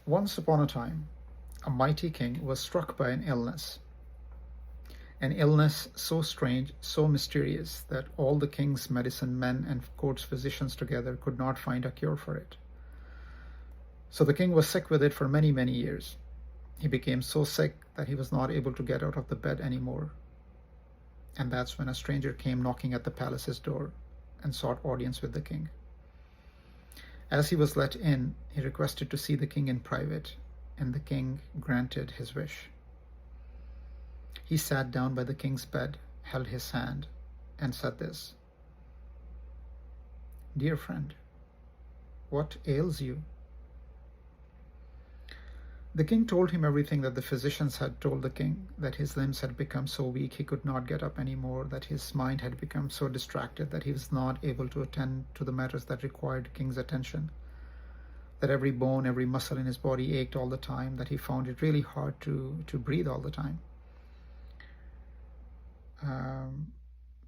Once upon a time, a mighty king was struck by an illness so strange, so mysterious, that all the king's medicine men and court's physicians together could not find a cure for it. So the king was sick with it for many, many years. He became so sick that he was not able to get out of the bed anymore. And that's when a stranger came knocking at the palace's door and sought audience with the king. As he was let in, he requested to see the king in private, and the king granted his wish. He sat down by the king's bed, held his hand, and said this: "Dear friend, what ails you?" The king told him everything that the physicians had told the king, that his limbs had become so weak he could not get up anymore, that his mind had become so distracted that he was not able to attend to the matters that required the king's attention, that every bone, every muscle in his body ached all the time, that he found it really hard to breathe all the time.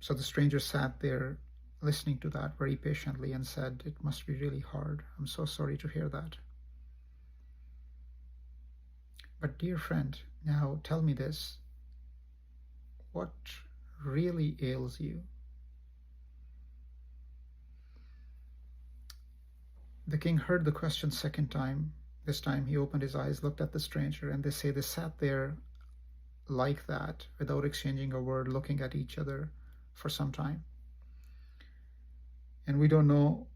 So the stranger sat there listening to that very patiently and said, "It must be really hard. I'm so sorry to hear that. But dear friend, now tell me this. What really ails you?" The king heard the question second time. This time he opened his eyes, looked at the stranger, and they say they sat there like that, without exchanging a word, looking at each other for some time. And we don't know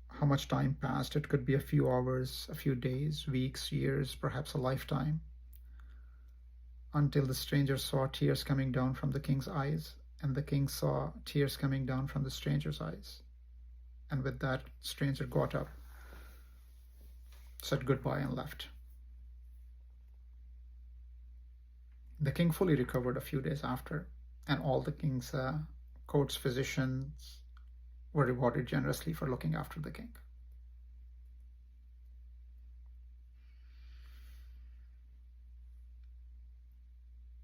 how much time passed. It could be a few hours, a few days, weeks, years, perhaps a lifetime, until the stranger saw tears coming down from the king's eyes, and the king saw tears coming down from the stranger's eyes. And with that, stranger got up, said goodbye, and left. The king fully recovered a few days after, and all the king's court's physicians were rewarded generously for looking after the king.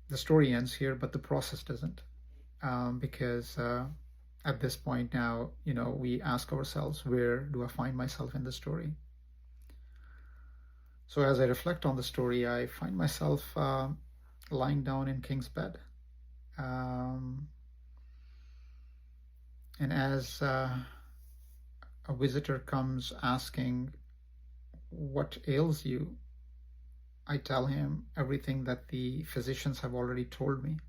The story ends here, but the process doesn't, because at this point now, we ask ourselves, where do I find myself in the story? So as I reflect on the story, I find myself lying down in king's bed. And as a visitor comes asking, "What ails you?" I tell him everything that the physicians have already told me.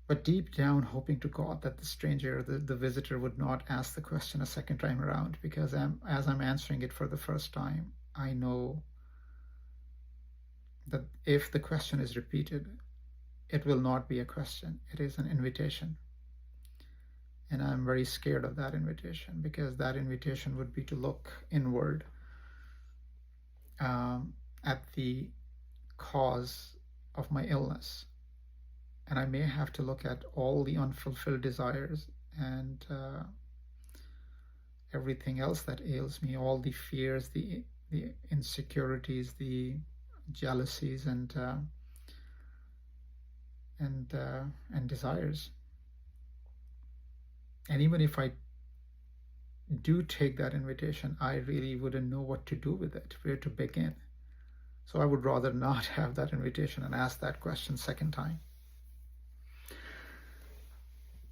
But deep down, hoping to God that the stranger, the visitor, would not ask the question a second time around, because as I'm answering it for the first time, I know that if the question is repeated, it will not be a question. It is an invitation. And I'm very scared of that invitation, because that invitation would be to look inward at the cause of my illness. And I may have to look at all the unfulfilled desires and everything else that ails me, all the fears, the insecurities, the jealousies, and desires. And even if I do take that invitation, I really wouldn't know what to do with it, where to begin. So I would rather not have that invitation and ask that question second time.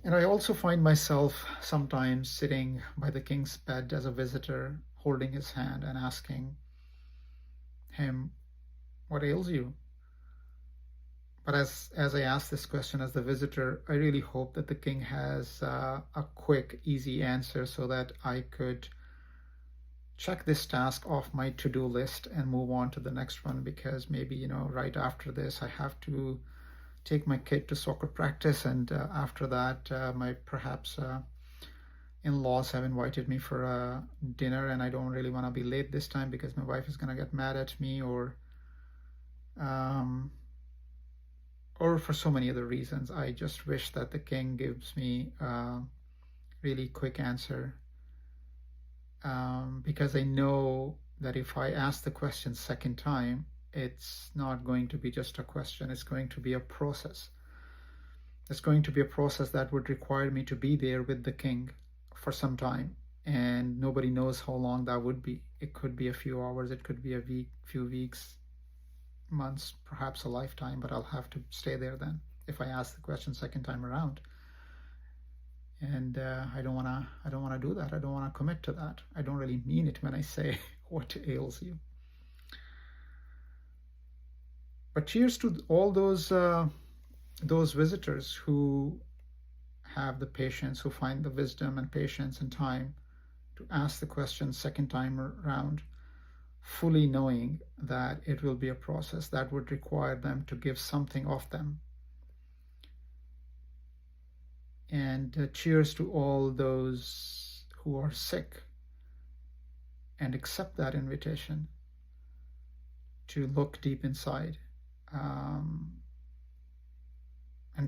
And I also find myself sometimes sitting by the king's bed as a visitor, holding his hand and asking him, "What ails you?" But as I ask this question as the visitor, I really hope that the king has a quick, easy answer, so that I could check this task off my to-do list and move on to the next one, because maybe, right after this, I have to take my kid to soccer practice, and after that, my perhaps in-laws have invited me for a dinner, and I don't really want to be late this time because my wife is going to get mad at me, or for so many other reasons. I just wish that the king gives me a really quick answer, because I know that if I ask the question second time, it's not going to be just a question. It's going to be a process. It's going to be a process that would require me to be there with the king for some time, and nobody knows how long that would be. It could be a few hours, it could be a week, few weeks, months, perhaps a lifetime, but I'll have to stay there then if I ask the question second time around. And I don't want to do that. I don't want to commit to that. I don't really mean it when I say what ails you. But cheers to all those visitors who have the patience, who find the wisdom and patience and time to ask the question second time around, fully knowing that it will be a process that would require them to give something of them. And cheers to all those who are sick and accept that invitation to look deep inside and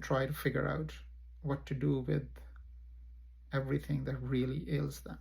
try to figure out what to do with everything that really ails them.